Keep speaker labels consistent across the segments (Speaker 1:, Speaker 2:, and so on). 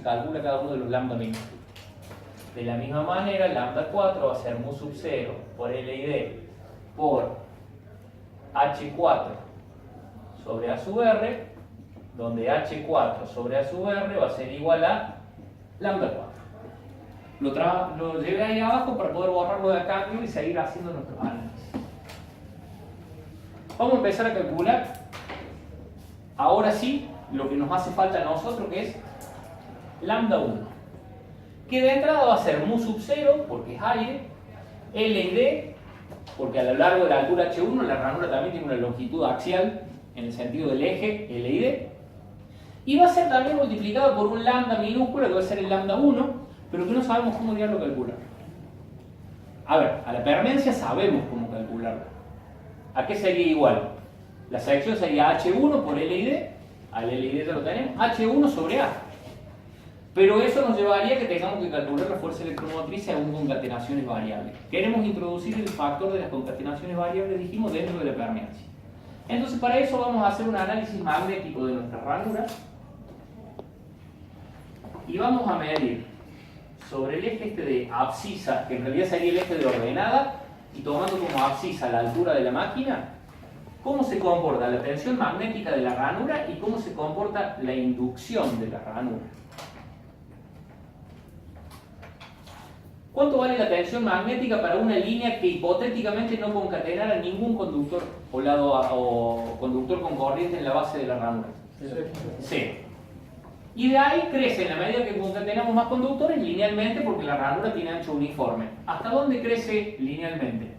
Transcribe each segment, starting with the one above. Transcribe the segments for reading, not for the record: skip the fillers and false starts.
Speaker 1: se calcula cada uno de los lambda minúsculos. De la misma manera, lambda 4 va a ser mu sub 0 por L y D por H4 sobre A sub R, donde H4 sobre A sub R va a ser igual a lambda 4. Lo llevé ahí abajo para poder borrarlo de acá y seguir haciendo nuestros análisis. Vamos a empezar a calcular, ahora sí, lo que nos hace falta a nosotros, que es lambda 1. Que de entrada va a ser mu sub 0, porque es aire, L y D, porque a lo largo de la altura H1 la ranura también tiene una longitud axial, en el sentido del eje L y D. Y va a ser también multiplicado por un lambda minúsculo, que va a ser el lambda 1, pero que no sabemos cómo diablo calcular. A ver, a la permeancia sabemos cómo calcularla. ¿A qué sería igual? La sección sería H1 por L y D, al L y D ya lo tenemos, H1 sobre A. Pero eso nos llevaría a que tengamos que calcular la fuerza electromotriz según concatenaciones variables. Queremos introducir el factor de las concatenaciones variables, dijimos, dentro de la permeancia. Entonces, para eso vamos a hacer un análisis magnético de nuestras ranuras y vamos a medir sobre el eje este de abscisa, que en realidad sería el eje de ordenada, y tomando como abscisa la altura de la máquina, cómo se comporta la tensión magnética de la ranura y cómo se comporta la inducción de la ranura. ¿Cuánto vale la tensión magnética para una línea que hipotéticamente no concatenara ningún conductor o conductor con corriente en la base de la ranura? Cero. Y de ahí crece en la medida que concatenamos más conductores linealmente, porque la ranura tiene ancho uniforme. ¿Hasta dónde crece linealmente?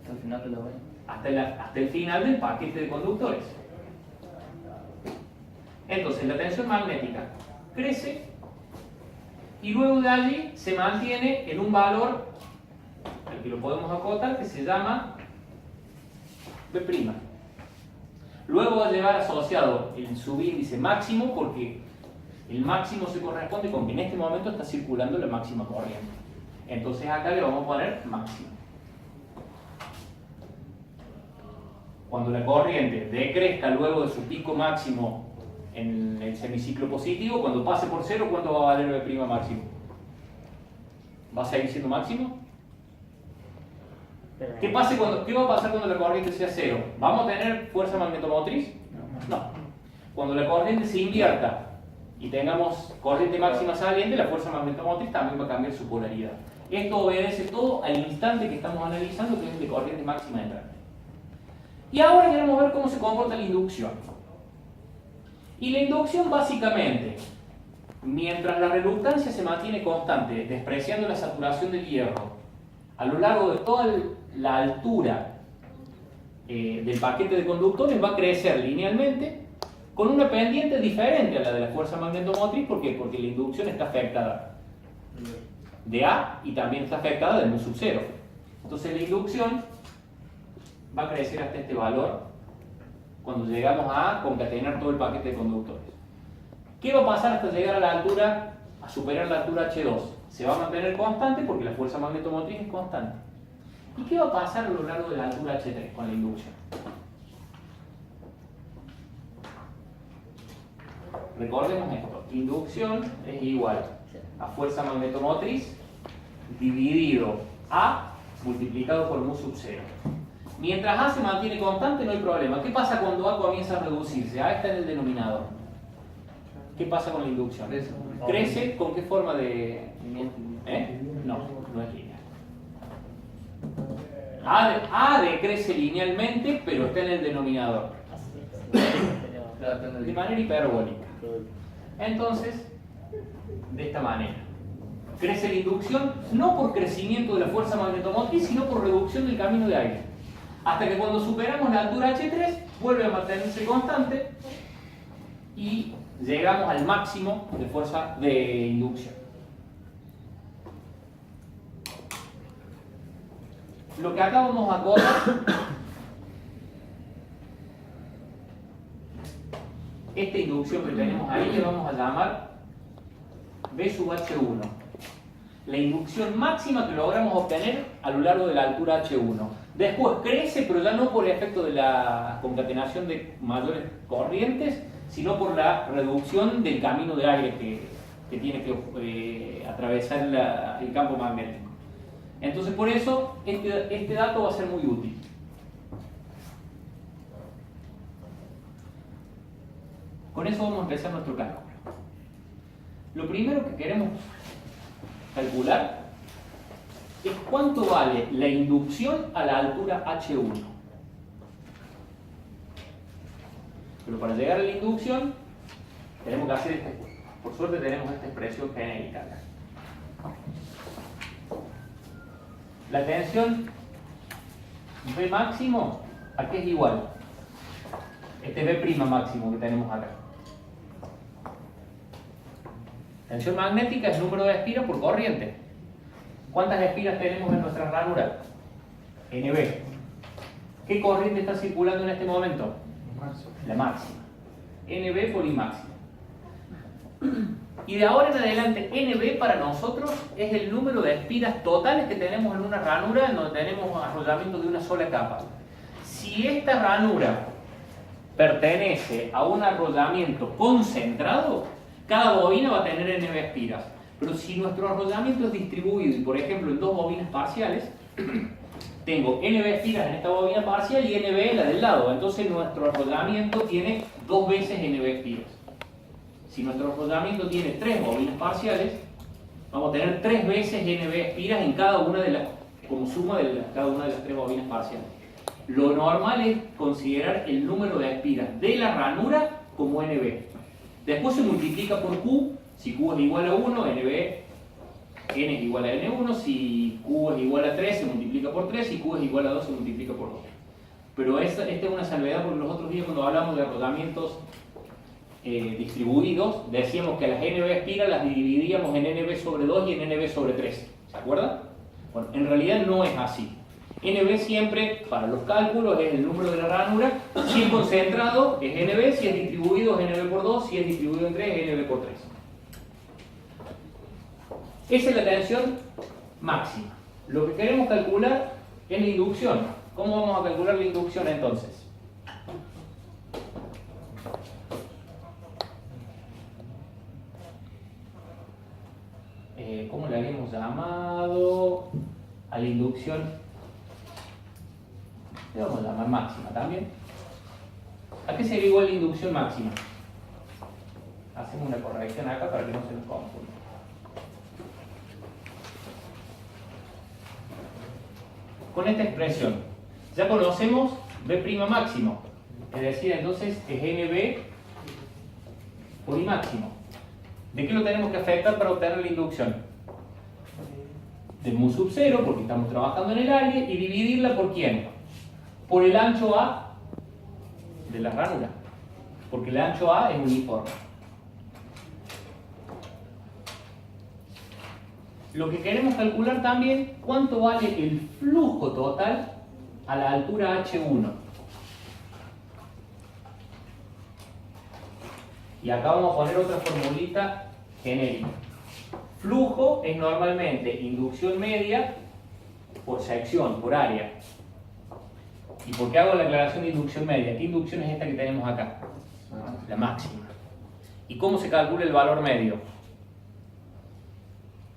Speaker 2: Hasta el final de la vaina.
Speaker 1: Hasta el final del paquete de conductores. Entonces la tensión magnética crece y luego de allí se mantiene en un valor al que lo podemos acotar, que se llama B'. Luego va a llevar asociado el subíndice máximo, porque el máximo se corresponde con que en este momento está circulando la máxima corriente. Entonces acá le vamos a poner máximo. Cuando la corriente decrezca luego de su pico máximo en el semiciclo positivo, cuando pase por cero, ¿cuánto va a valer B' máximo? ¿Va a seguir siendo máximo? ¿Qué va a pasar cuando la corriente sea cero? ¿Vamos a tener fuerza magnetomotriz? No. Cuando la corriente se invierta y tengamos corriente máxima saliente, la fuerza magnetomotriz también va a cambiar su polaridad. Esto obedece todo al instante que estamos analizando, que es el de corriente máxima entrante. Y ahora queremos ver cómo se comporta la inducción. Y la inducción básicamente, mientras la reluctancia se mantiene constante, despreciando la saturación del hierro, a lo largo de toda la altura del paquete de conductores, va a crecer linealmente con una pendiente diferente a la de la fuerza magnetomotriz. ¿Por qué? Porque la inducción está afectada de A y también está afectada del mu sub 0. Entonces la inducción va a crecer hasta este valor cuando llegamos a concatenar todo el paquete de conductores. ¿Qué va a pasar hasta llegar a la altura, a superar la altura H2? Se va a mantener constante porque la fuerza magnetomotriz es constante. ¿Y qué va a pasar a lo largo de la altura H3 con la inducción? Recordemos esto, inducción es igual a fuerza magnetomotriz dividido A multiplicado por mu sub 0. Mientras A se mantiene constante no hay problema. ¿Qué pasa cuando A comienza a reducirse? A está en el denominador. ¿Qué pasa con la inducción? ¿Crece con qué forma de...? No, no es lineal. A decrece linealmente, pero está en el denominador. De manera hiperbólica. Entonces, de esta manera. Crece la inducción no por crecimiento de la fuerza magnetomotriz, sino por reducción del camino de aire. Hasta que cuando superamos la altura H3, vuelve a mantenerse constante y llegamos al máximo de fuerza de inducción. Lo que acá vamos a acotar esta inducción que tenemos ahí le vamos a llamar B sub H1. La inducción máxima que logramos obtener a lo largo de la altura H1. Después crece, pero ya no por el efecto de la concatenación de mayores corrientes, sino por la reducción del camino de aire que tiene que atravesar el campo magnético. Entonces, por eso, este dato va a ser muy útil. Con eso vamos a empezar nuestro cálculo. Lo primero que queremos calcular es cuánto vale la inducción a la altura H1. Pero para llegar a la inducción tenemos que hacer por suerte tenemos esta expresión genérica acá. La tensión V máximo, ¿a qué es igual? Este V' máximo que tenemos acá. Tensión magnética es número de espiras por corriente. ¿Cuántas espiras tenemos en nuestra ranura? NB. ¿Qué corriente está circulando en este momento? La máxima. NB por I máximo. Y de ahora en adelante, NB para nosotros es el número de espiras totales que tenemos en una ranura en donde tenemos arrollamiento de una sola capa. Si esta ranura pertenece a un arrollamiento concentrado, cada bobina va a tener NB espiras. Pero si nuestro arrollamiento es distribuido y por ejemplo en dos bobinas parciales, tengo NB espiras en esta bobina parcial y NB en la del lado. Entonces nuestro arrollamiento tiene dos veces NB espiras. Si nuestro arrollamiento tiene tres bobinas parciales, vamos a tener tres veces NB espiras en cada una de las, como suma de cada una de las tres bobinas parciales. Lo normal es considerar el número de espiras de la ranura como NB. Después se multiplica por Q. Si Q es igual a 1, N es igual a N1. Si Q es igual a 3, se multiplica por 3. Si Q es igual a 2, se multiplica por 2. Pero esta es una salvedad porque los otros días cuando hablamos de arrollamientos distribuidos, decíamos que las NB espiras las dividíamos en NB sobre 2 y en NB sobre 3. ¿Se acuerdan? Bueno, en realidad no es así. NB siempre, para los cálculos, es el número de la ranura. Si es concentrado, es NB. Si es distribuido, es NB por 2. Si es distribuido en 3, es NB por 3. Esa es la tensión máxima. Lo que queremos calcular es la inducción. ¿Cómo vamos a calcular la inducción entonces? ¿Cómo le habíamos llamado a la inducción? Le vamos a llamar máxima también. ¿A qué sería igual la inducción máxima? Hacemos una corrección acá para que no se nos confunda. Con esta expresión ya conocemos B' máximo, es decir, entonces es NB por I máximo. ¿De qué lo tenemos que afectar para obtener la inducción? De mu sub 0, porque estamos trabajando en el aire, y dividirla por ¿quién? Por el ancho A de la ranura, porque el ancho A es uniforme. Lo que queremos calcular también, ¿cuánto vale el flujo total a la altura H1? Y acá vamos a poner otra formulita genérica. Flujo es normalmente inducción media por sección, por área. ¿Y por qué hago la aclaración de inducción media? ¿Qué inducción es esta que tenemos acá? La máxima. ¿Y cómo se calcula el valor medio?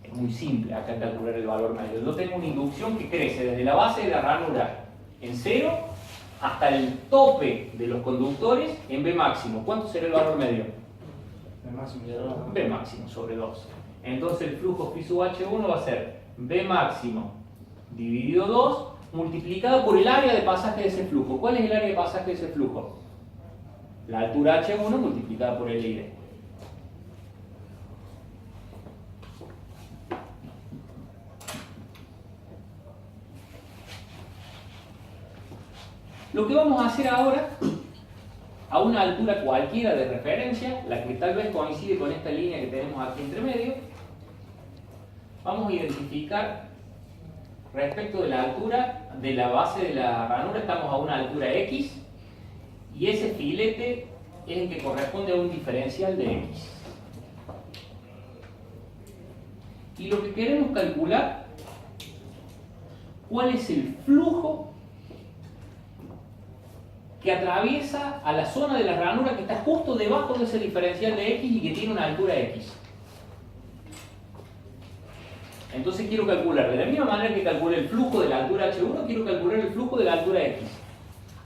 Speaker 1: Es muy simple acá calcular el valor medio. Yo tengo una inducción que crece desde la base de la ranura en 0 hasta el tope de los conductores en B máximo. ¿Cuánto será el valor medio? B máximo sobre 2. Entonces el flujo phi sub H1 va a ser B máximo dividido 2 multiplicado por el área de pasaje de ese flujo. ¿Cuál es el área de pasaje de ese flujo? La altura H1 multiplicada por el aire. Lo que vamos a hacer ahora, a una altura cualquiera de referencia, la que tal vez coincide con esta línea que tenemos aquí entre medio, vamos a identificar respecto de la altura de la base de la ranura, estamos a una altura X, y ese filete es el que corresponde a un diferencial de X. Y lo que queremos calcular, ¿cuál es el flujo que atraviesa a la zona de la ranura que está justo debajo de ese diferencial de x y que tiene una altura x. Entonces quiero calcular, de la misma manera que calculé el flujo de la altura h1, quiero calcular el flujo de la altura x,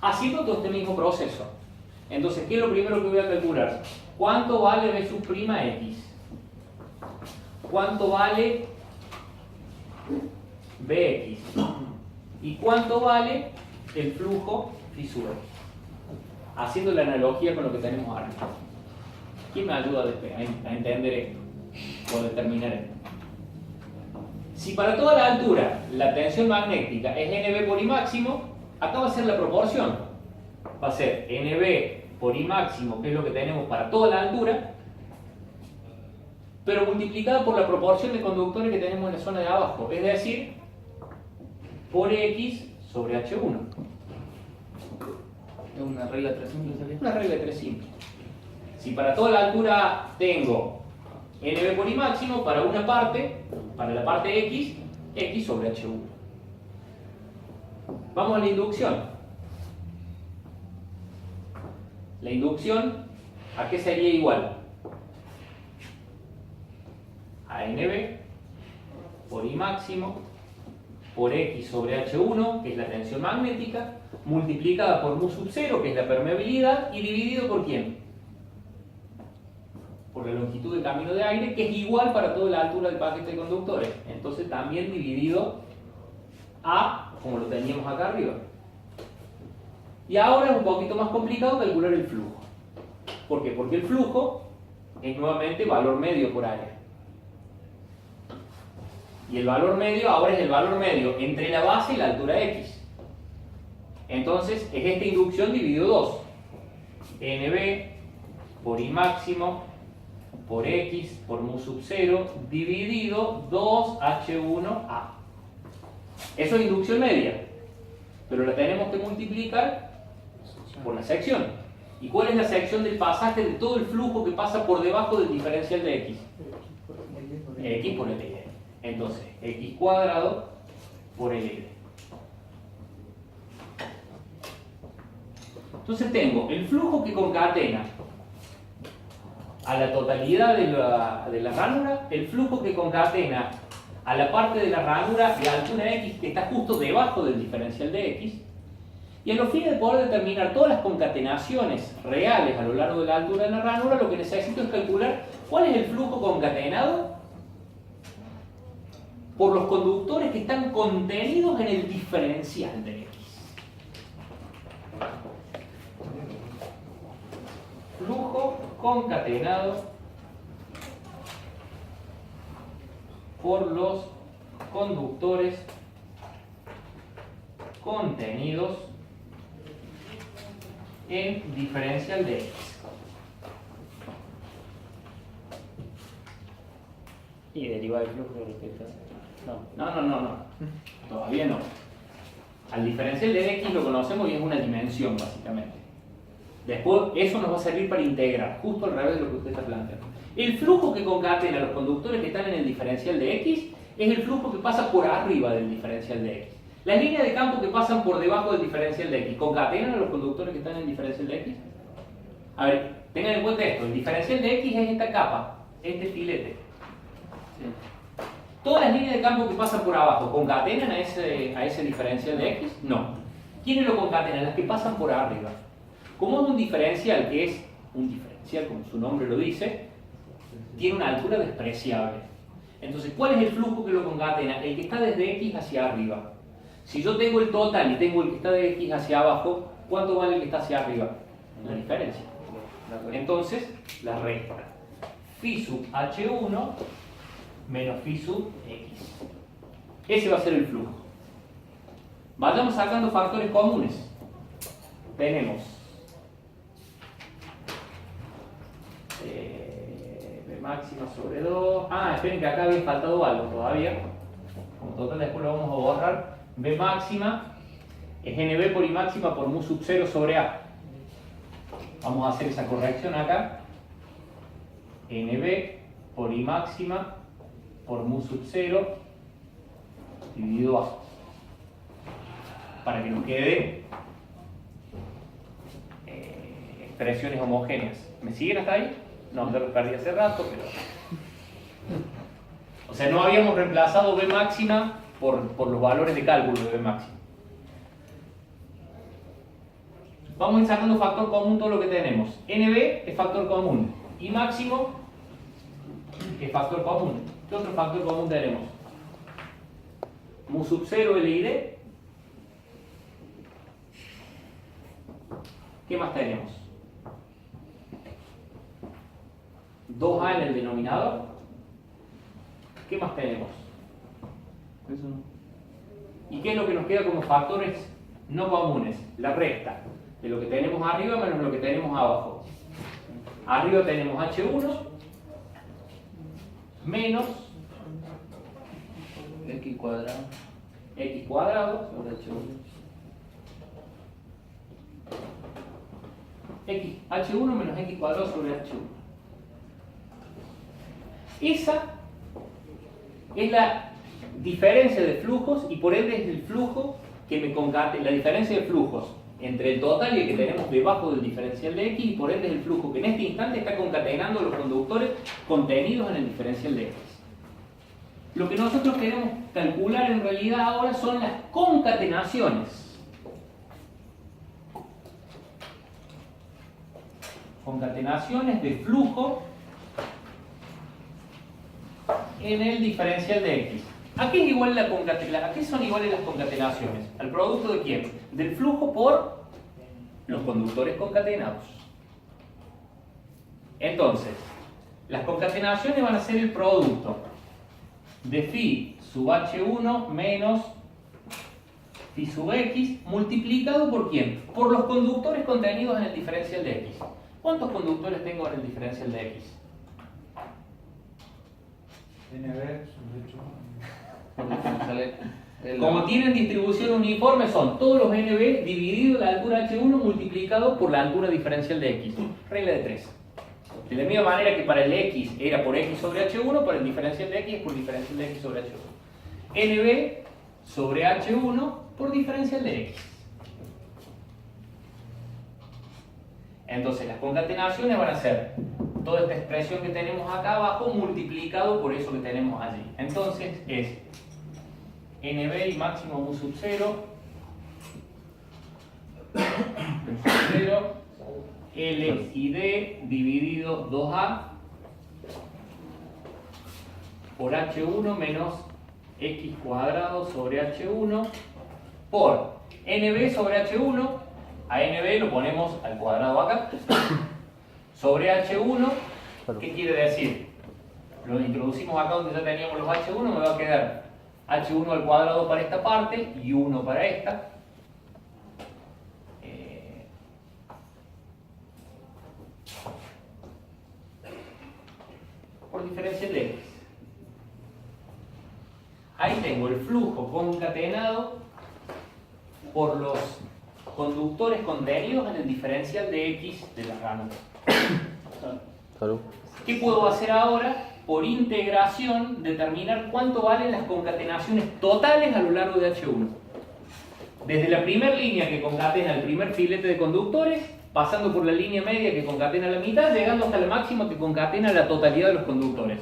Speaker 1: haciendo todo este mismo proceso. Entonces, ¿qué es lo primero que voy a calcular? ¿Cuánto vale b sub prima x? ¿Cuánto vale bx? ¿Y cuánto vale el flujo phi sub x? Haciendo la analogía con lo que tenemos arriba. ¿Quién me ayuda a entender esto? O determinar esto. Si para toda la altura la tensión magnética es NB por I máximo, acá va a ser la proporción. Va a ser NB por I máximo, que es lo que tenemos para toda la altura, pero multiplicada por la proporción de conductores que tenemos en la zona de abajo, es decir, por X sobre H1.
Speaker 2: Es una regla de 3 simples, ¿sabes?
Speaker 1: Una regla de 3 simple. Si para toda la altura tengo NB por I máximo, para una parte, para la parte X, X sobre H1. Vamos a la inducción. La inducción, ¿a qué sería igual? A NB por I máximo por X sobre H1, que es la tensión magnética, multiplicada por mu sub 0, que es la permeabilidad, y dividido por ¿quién? Por la longitud de camino de aire, que es igual para toda la altura del paquete de conductores. Entonces también dividido a, como lo teníamos acá arriba. Y ahora es un poquito más complicado calcular el flujo. ¿Por qué? Porque el flujo es nuevamente valor medio por área. Y el valor medio ahora es el valor medio entre la base y la altura x. Entonces es esta inducción dividido 2. NB por I máximo por X por mu sub 0 dividido 2H1A. Eso es inducción media, pero la tenemos que multiplicar por la sección. ¿Y cuál es la sección del pasaje de todo el flujo que pasa por debajo del diferencial de X? X por L. Entonces, X cuadrado por L. Entonces tengo el flujo que concatena a la totalidad de la ranura, el flujo que concatena a la parte de la ranura de altura X que está justo debajo del diferencial de X, y a los fines de poder determinar todas las concatenaciones reales a lo largo de la altura de la ranura, lo que necesito es calcular cuál es el flujo concatenado por los conductores que están contenidos en el diferencial de X. Flujo concatenado por los conductores contenidos en diferencial de X.
Speaker 2: Y deriva del flujo respecto a...
Speaker 1: No. Todavía no. Al diferencial de X lo conocemos y es una dimensión, básicamente. Después, eso nos va a servir para integrar, justo al revés de lo que usted está planteando. El flujo que concatena a los conductores que están en el diferencial de X es el flujo que pasa por arriba del diferencial de X. Las líneas de campo que pasan por debajo del diferencial de X, ¿concatenan a los conductores que están en el diferencial de X? A ver, tengan en cuenta esto, el diferencial de X es esta capa, este filete. ¿Todas las líneas de campo que pasan por abajo concatenan a ese diferencial de X? No. ¿Quiénes lo concatenan? Las que pasan por arriba. Como es un diferencial que es un diferencial, como su nombre lo dice, tiene una altura despreciable. Entonces, ¿cuál es el flujo que lo concatena? El que está desde X hacia arriba. Si yo tengo el total y tengo el que está de X hacia abajo, ¿cuánto vale el que está hacia arriba? La diferencia. Entonces, la resta. Phi sub H1 menos phi sub X. Ese va a ser el flujo. Vayamos sacando factores comunes. Tenemos B máxima sobre 2. Esperen que acá había faltado algo todavía. Como total después lo vamos a borrar. B máxima es NB por I máxima por mu sub 0 sobre A. Vamos a hacer esa corrección acá. NB por I máxima por mu sub 0 dividido A. Para que nos quede expresiones homogéneas. ¿Me siguen hasta ahí? No, ya los perdí hace rato, pero... O sea, no habíamos reemplazado B máxima por los valores de cálculo de B máxima. Vamos a ir sacando factor común todo lo que tenemos. NB es factor común. I máximo es factor común. ¿Qué otro factor común tenemos? Mu sub 0 LID. ¿Qué más tenemos? 2A en el denominador. ¿Qué más tenemos?
Speaker 2: Eso no.
Speaker 1: ¿Y qué es lo que nos queda como factores no comunes? La resta de lo que tenemos arriba menos lo que tenemos abajo. Arriba tenemos H1 menos
Speaker 2: X cuadrado
Speaker 1: X cuadrado
Speaker 2: sobre H1.
Speaker 1: H1 menos X cuadrado sobre H1. Esa es la diferencia de flujos y por ende es el flujo que me concatena, la diferencia de flujos entre el total y el que tenemos debajo del diferencial de X y por ende es el flujo que en este instante está concatenando los conductores contenidos en el diferencial de X. Lo que nosotros queremos calcular en realidad ahora son las concatenaciones. Concatenaciones de flujo en el diferencial de X. ¿A qué, es igual la ¿A qué son iguales las concatenaciones? ¿Al producto de quién? Del flujo por los conductores concatenados. Entonces, las concatenaciones van a ser el producto de phi sub H1 menos phi sub X multiplicado por quién? Por los conductores contenidos en el diferencial de X. ¿Cuántos conductores tengo en el diferencial de X? Como tienen distribución uniforme, son todos los NB dividido la altura H1 multiplicado por la altura diferencial de X. Regla de 3. De la misma manera que para el X era por X sobre H1, para el diferencial de X es por diferencial de X sobre H1. NB sobre H1 por diferencial de X. Entonces las concatenaciones van a ser toda esta expresión que tenemos acá abajo multiplicado por eso que tenemos allí. Entonces es NB y máximo mu sub 0, L y D dividido 2A por H1 menos X cuadrado sobre H1 por NB sobre H1. A NB lo ponemos al cuadrado acá, sobre H1, ¿qué quiere decir? Lo introducimos acá donde ya teníamos los H1, me va a quedar H1 al cuadrado para esta parte y 1 para esta. Por diferencial de X. Ahí tengo el flujo concatenado por los conductores contenidos en el diferencial de X de la rama. ¿Qué puedo hacer ahora? Por integración, determinar cuánto valen las concatenaciones totales a lo largo de H1. Desde la primera línea que concatena el primer filete de conductores, pasando por la línea media que concatena la mitad, llegando hasta la máxima que concatena la totalidad de los conductores.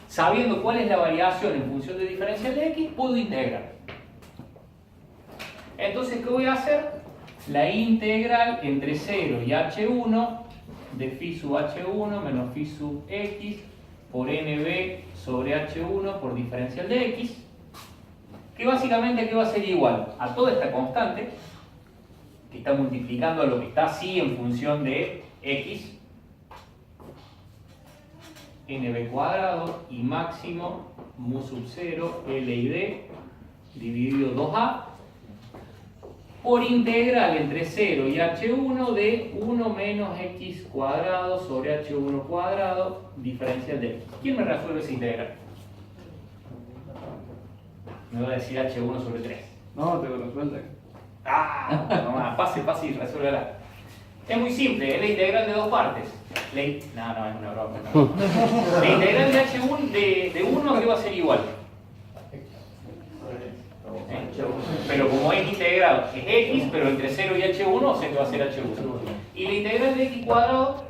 Speaker 1: Sabiendo cuál es la variación en función del diferencial de X, puedo integrar. Entonces, ¿qué voy a hacer? La integral entre 0 y H1 de phi sub H1 menos phi sub X por NB sobre H1 por diferencial de X, que básicamente aquí va a ser igual a toda esta constante, que está multiplicando a lo que está así en función de X, NB cuadrado y máximo mu sub 0 L y D dividido 2A por integral entre 0 y H1 de 1 menos X cuadrado sobre H1 cuadrado diferencial de X. ¿Quién me resuelve esa integral? Me va a decir H1 sobre 3.
Speaker 3: No, te lo resuelve.
Speaker 1: No, pase y resuélvela. Es muy simple, es la integral de dos partes. No, es una broma. No. La integral de H1 de 1 ¿a qué va a ser igual? Pero como es integrado, es X, pero entre 0 y H1, o sea que va a ser H1. Y la integral de x cuadrado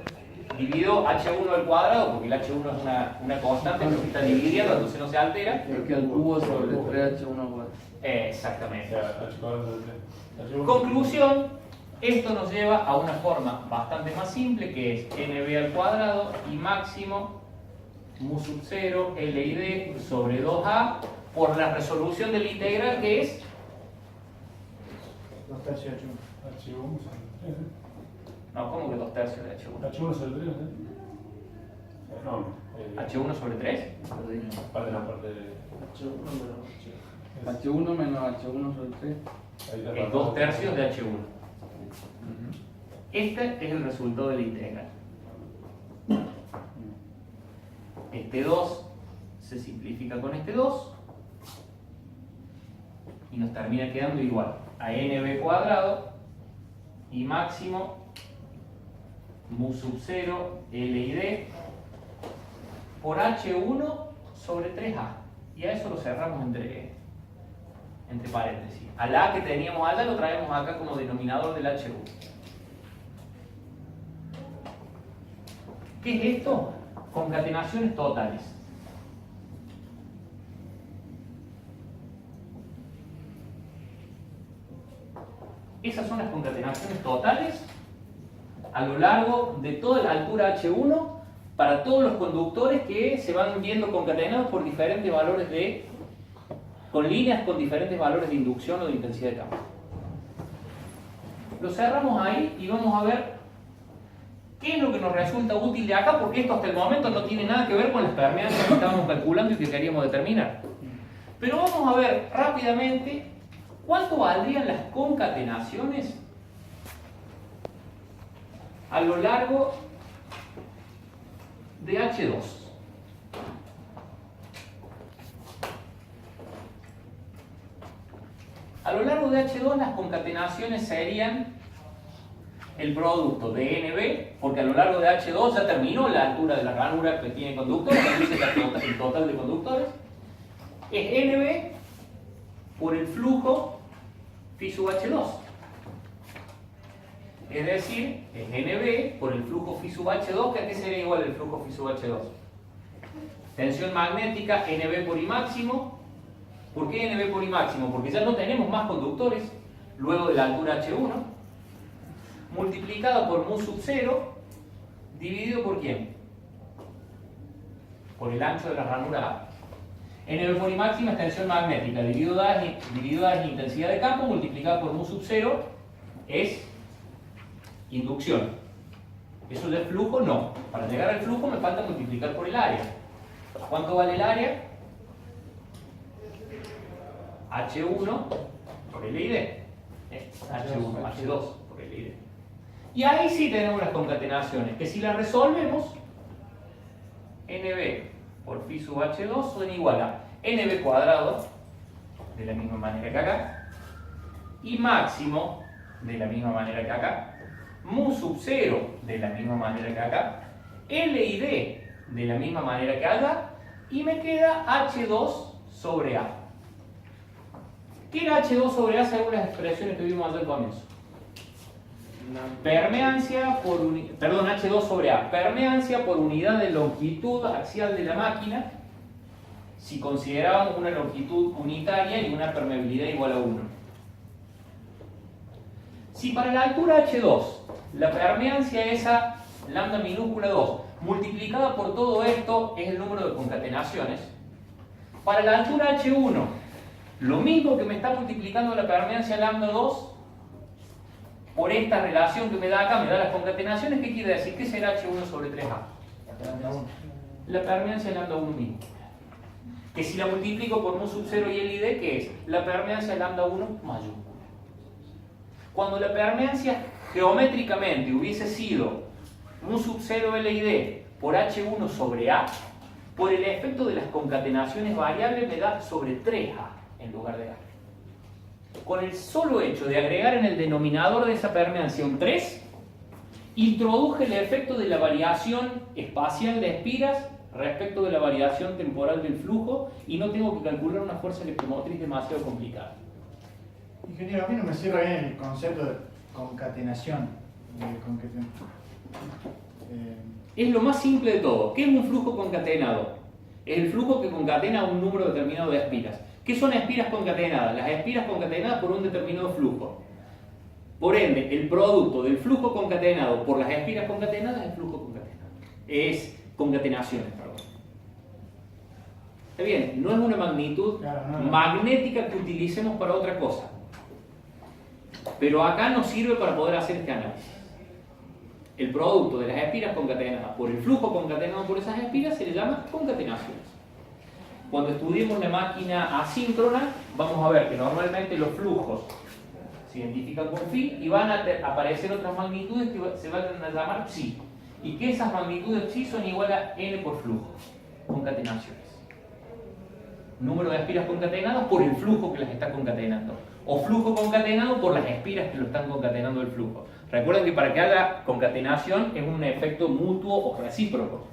Speaker 1: divido h1 al cuadrado, porque el h1 es una constante que se está dividiendo, entonces no se altera.
Speaker 3: Porque al cubo sobre 3h1 cuadrado.
Speaker 1: Exactamente.
Speaker 4: H cuadrado de 3.
Speaker 1: Conclusión, esto nos lleva a una forma bastante más simple, que es nb al cuadrado y máximo mu sub 0 L y D sobre 2A por la resolución de la integral, que es
Speaker 5: 2 tercios H1.
Speaker 4: H1 sobre 3.
Speaker 1: no, ¿cómo que 2 tercios de H1?
Speaker 4: H1 sobre 3, ¿no?
Speaker 1: ¿H1 sobre 3?
Speaker 4: Parte de la parte de.
Speaker 3: H1 menos H1 sobre 3.
Speaker 1: Es 2 tercios de H1. Este es el resultado de la integral. Este 2 se simplifica con este 2 y nos termina quedando igual a nb cuadrado y máximo mu sub 0 L y D por H1 sobre 3A. Y a eso lo cerramos entre paréntesis. Al A que teníamos allá lo traemos acá como denominador del H1. ¿Qué es esto? Concatenaciones totales. Esas son las concatenaciones totales a lo largo de toda la altura H1 para todos los conductores que se van viendo concatenados por diferentes valores con líneas con diferentes valores de inducción o de intensidad de campo. Lo cerramos ahí y vamos a ver qué es lo que nos resulta útil de acá, porque esto hasta el momento no tiene nada que ver con las permeancias que estábamos calculando y que queríamos determinar. Pero vamos a ver rápidamente cuánto valdrían las concatenaciones a lo largo de H2. A lo largo de H2 las concatenaciones serían el producto de NB, porque a lo largo de H2 ya terminó la altura de la ranura que tiene conductores, entonces el total de conductores es NB por el flujo phi sub H2. Es decir, es NB por el flujo phi sub H2, que a qué sería igual el flujo phi sub H2. Tensión magnética NB por I máximo. ¿Por qué NB por I máximo? Porque ya no tenemos más conductores luego de la altura H1, multiplicado por mu sub 0, dividido por ¿quién? Por el ancho de la ranura A. NB por I máxima es tensión magnética, dividido A es intensidad de campo, multiplicado por mu sub 0 es inducción. ¿Eso del flujo? No. Para llegar al flujo me falta multiplicar por el área. ¿Cuánto vale el área? H1 por L y D. H1, H2 por L y D. Y ahí sí tenemos las concatenaciones, que si las resolvemos, NB por phi sub H2 son igual a NB cuadrado, de la misma manera que acá, y máximo, de la misma manera que acá, mu sub 0, de la misma manera que acá, L y D, de la misma manera que acá, y me queda H2 sobre A. ¿Qué era H2 sobre A según las expresiones que vimos al comienzo? Permeancia por H2 sobre A. Permeancia por unidad de longitud axial de la máquina, si considerábamos una longitud unitaria y una permeabilidad igual a 1. Si para la altura H2 la permeancia es a lambda minúscula 2, multiplicada por todo esto es el número de concatenaciones, para la altura H1, lo mismo que me está multiplicando la permeancia lambda 2, por esta relación que me da acá, me da las concatenaciones. ¿Qué quiere decir? ¿Qué será H1 sobre 3A? La permeancia lambda 1 mismo. Que si la multiplico por mu sub 0 y L y D, ¿qué es? La permeancia lambda 1 mayúscula. Cuando la permeancia geométricamente hubiese sido mu sub 0 L y D por H1 sobre A, por el efecto de las concatenaciones variables me da sobre 3A en lugar de A. Con el solo hecho de agregar en el denominador de esa permeancia un 3, introduje el efecto de la variación espacial de espiras respecto de la variación temporal del flujo y no tengo que calcular una fuerza electromotriz demasiado complicada.
Speaker 5: Ingeniero, a mí no me cierra bien el concepto de concatenación. ¿Con qué tiempo?
Speaker 1: Es lo más simple de todo. ¿Qué es un flujo concatenado? Es el flujo que concatena un número determinado de espiras. ¿Qué son espiras concatenadas? Las espiras concatenadas por un determinado flujo. Por ende, el producto del flujo concatenado por las espiras concatenadas es el flujo concatenado. Es concatenaciones, perdón. Está bien, no es una magnitud magnética que utilicemos para otra cosa. Pero acá nos sirve para poder hacer este análisis. El producto de las espiras concatenadas por el flujo concatenado por esas espiras se le llama concatenaciones. Cuando estudiemos la máquina asíncrona, vamos a ver que normalmente los flujos se identifican con phi y van a aparecer otras magnitudes que se van a llamar psi. Y que esas magnitudes psi son igual a n por flujo. Concatenaciones. Número de espiras concatenadas por el flujo que las está concatenando. O flujo concatenado por las espiras que lo están concatenando el flujo. Recuerden que para que haya concatenación es un efecto mutuo o recíproco.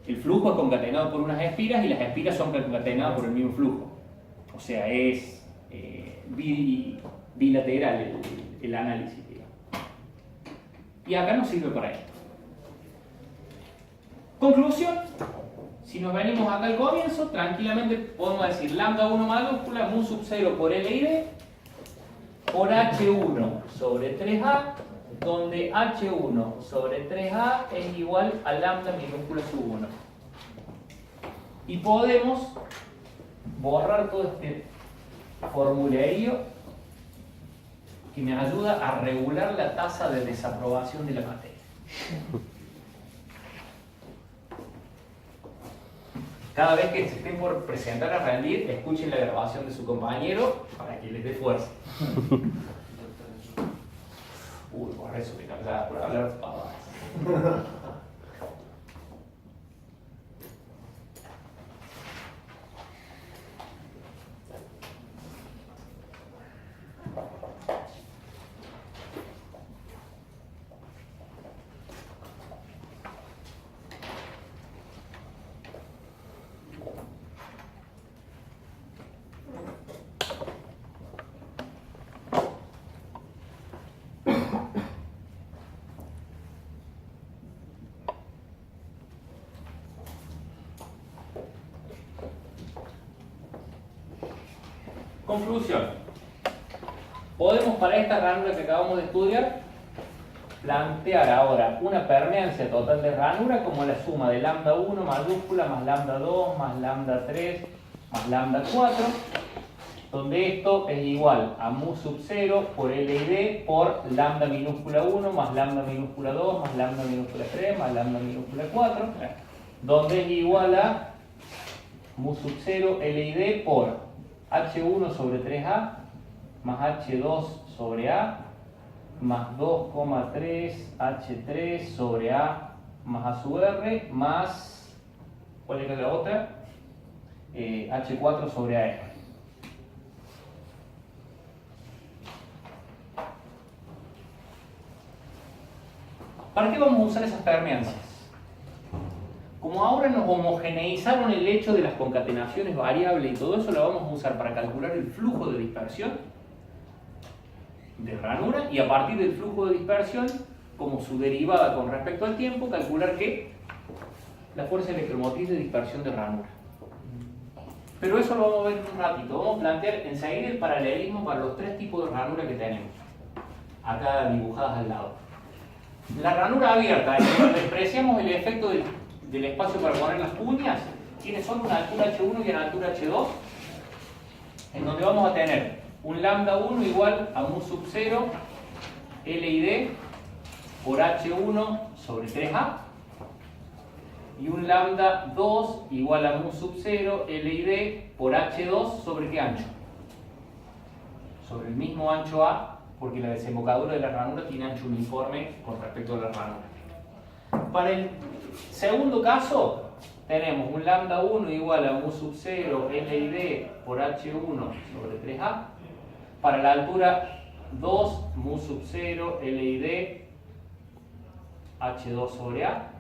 Speaker 1: El flujo es concatenado por unas espiras y las espiras son concatenadas por el mismo flujo. O sea, es bilateral el análisis, digamos. Y acá nos sirve para esto. Conclusión. Si nos venimos acá al comienzo, tranquilamente podemos decir lambda 1 mayúscula mu sub 0 por L y D por H1 sobre 3A, donde H1 sobre 3A es igual a lambda minúscula sub 1. Y podemos borrar todo este formulario que me ayuda a regular la tasa de desaprobación de la materia. Cada vez que se estén por presentar a rendir, escuchen la grabación de su compañero para que les dé fuerza. Uy, por eso me cansaba por hablar pavadas. Conclusión. Podemos para esta ranura que acabamos de estudiar plantear ahora una permeancia total de ranura como la suma de lambda 1 mayúscula más lambda 2 más lambda 3 más lambda 4, donde esto es igual a mu sub 0 por L y D por lambda minúscula 1 más lambda minúscula 2 más lambda minúscula 3 más lambda minúscula 4, donde es igual a mu sub 0 L y D por H1 sobre 3A más H2 sobre A más 2,3 H3 sobre A más A sub R más, ¿cuál era la otra? H4 sobre AR. ¿Para qué vamos a usar esas permeancias? Como ahora nos homogeneizaron el hecho de las concatenaciones variables y todo eso, lo vamos a usar para calcular el flujo de dispersión de ranura y a partir del flujo de dispersión, como su derivada con respecto al tiempo, calcular ¿qué? La fuerza electromotriz de dispersión de ranura. Pero eso lo vamos a ver en un ratito. Vamos a plantear enseguida el paralelismo para los tres tipos de ranura que tenemos, acá dibujadas al lado. La ranura abierta, cuando despreciamos el efecto del espacio para poner las cuñas, tiene solo una altura H1 y una altura H2, en donde vamos a tener un lambda 1 igual a mu sub 0 L y D por H1 sobre 3A y un lambda 2 igual a mu sub 0 L y D por H2 sobre qué ancho? Sobre el mismo ancho A, porque la desembocadura de la ranura tiene ancho uniforme con respecto a la ranura. Para el segundo caso, tenemos un lambda 1 igual a mu sub 0 L y D por H1 sobre 3A. Para la altura 2, mu sub 0 L y D H2 sobre A.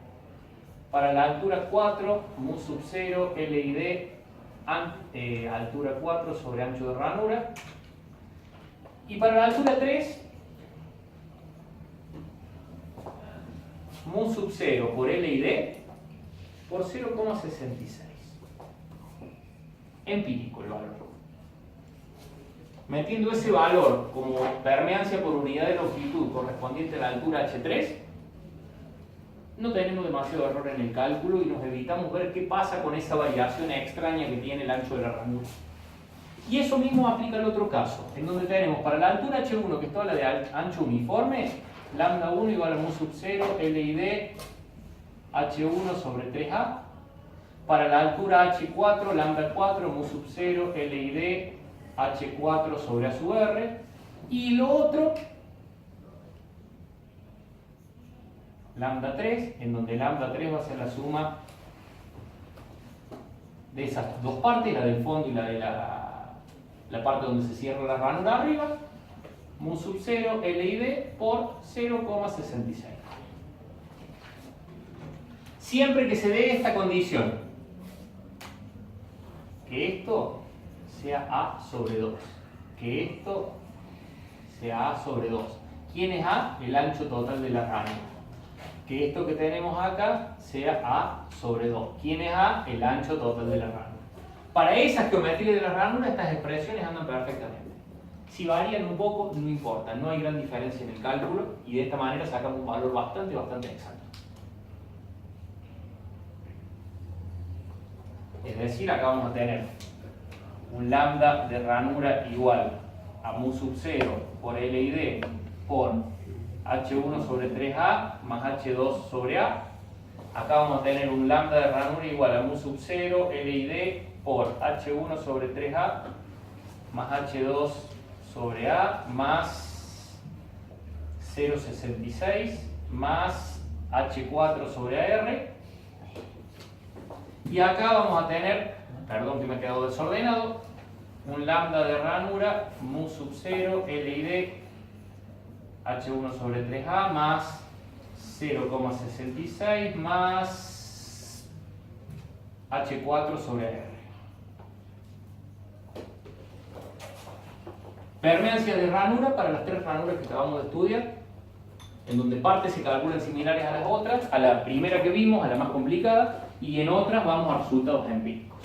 Speaker 1: Para la altura 4, mu sub 0 L y D altura 4 sobre ancho de ranura. Y para la altura 3, mu sub 0 por L y D por 0,66. Empírico el valor. Metiendo ese valor como permeancia por unidad de longitud correspondiente a la altura H3, no tenemos demasiado error en el cálculo y nos evitamos ver qué pasa con esa variación extraña que tiene el ancho de la ranura. Y eso mismo aplica al otro caso, en donde tenemos para la altura H1, que es toda la de ancho uniforme, lambda 1 igual a mu sub 0, L y D, H1 sobre 3A. Para la altura H4, lambda 4, mu sub 0, L y D, H4 sobre A sub R. Y lo otro, lambda 3, en donde lambda 3 va a ser la suma de esas dos partes, la del fondo y la de la parte donde se cierra la ranura arriba, mu sub 0, L y D por 0,66. Siempre que se dé esta condición, que esto sea A sobre 2, que esto sea A sobre 2. ¿Quién es A? El ancho total de la ranura. Que esto que tenemos acá sea A sobre 2. ¿Quién es A? El ancho total de la ranura. Para esas geometrías de la ranura, estas expresiones andan perfectamente. Si varían un poco, no importa, no hay gran diferencia en el cálculo y de esta manera sacamos un valor bastante exacto. Es decir, acá vamos a tener un lambda de ranura igual a mu sub 0 por L y D por H1 sobre 3A más H2 sobre A. Acá vamos a tener un lambda de ranura igual a mu sub 0, L y D por H1 sobre 3A más H2 sobre A más 0,66 más H4 sobre AR. Y acá vamos a tener, perdón que me he quedado desordenado, un lambda de ranura mu sub 0, L y D, H1 sobre 3A más 0,66 más H4 sobre R. Permeancia de ranura para las tres ranuras que acabamos de estudiar, en donde partes se calculan similares a las otras, a la primera que vimos, a la más complicada, y en otras vamos a resultados empíricos.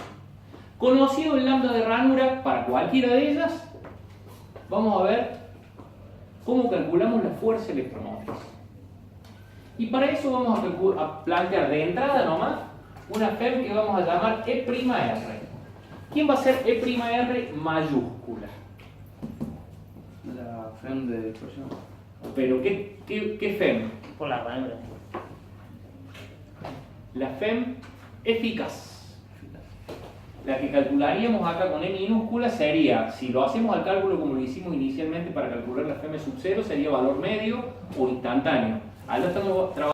Speaker 1: Conocido el lambda de ranura para cualquiera de ellas, vamos a ver cómo calculamos la fuerza electromotriz. Y para eso vamos a plantear de entrada nomás una FEM que vamos a llamar E'(R). ¿Quién va a ser E'(R) mayúscula?
Speaker 3: La FEM de dispersión.
Speaker 1: Pero ¿qué FEM?
Speaker 2: Por la ranura.
Speaker 1: La FEM eficaz. La que calcularíamos acá con E minúscula sería, si lo hacemos al cálculo como lo hicimos inicialmente para calcular la FEM sub 0, sería valor medio o instantáneo. Ahora estamos trabajando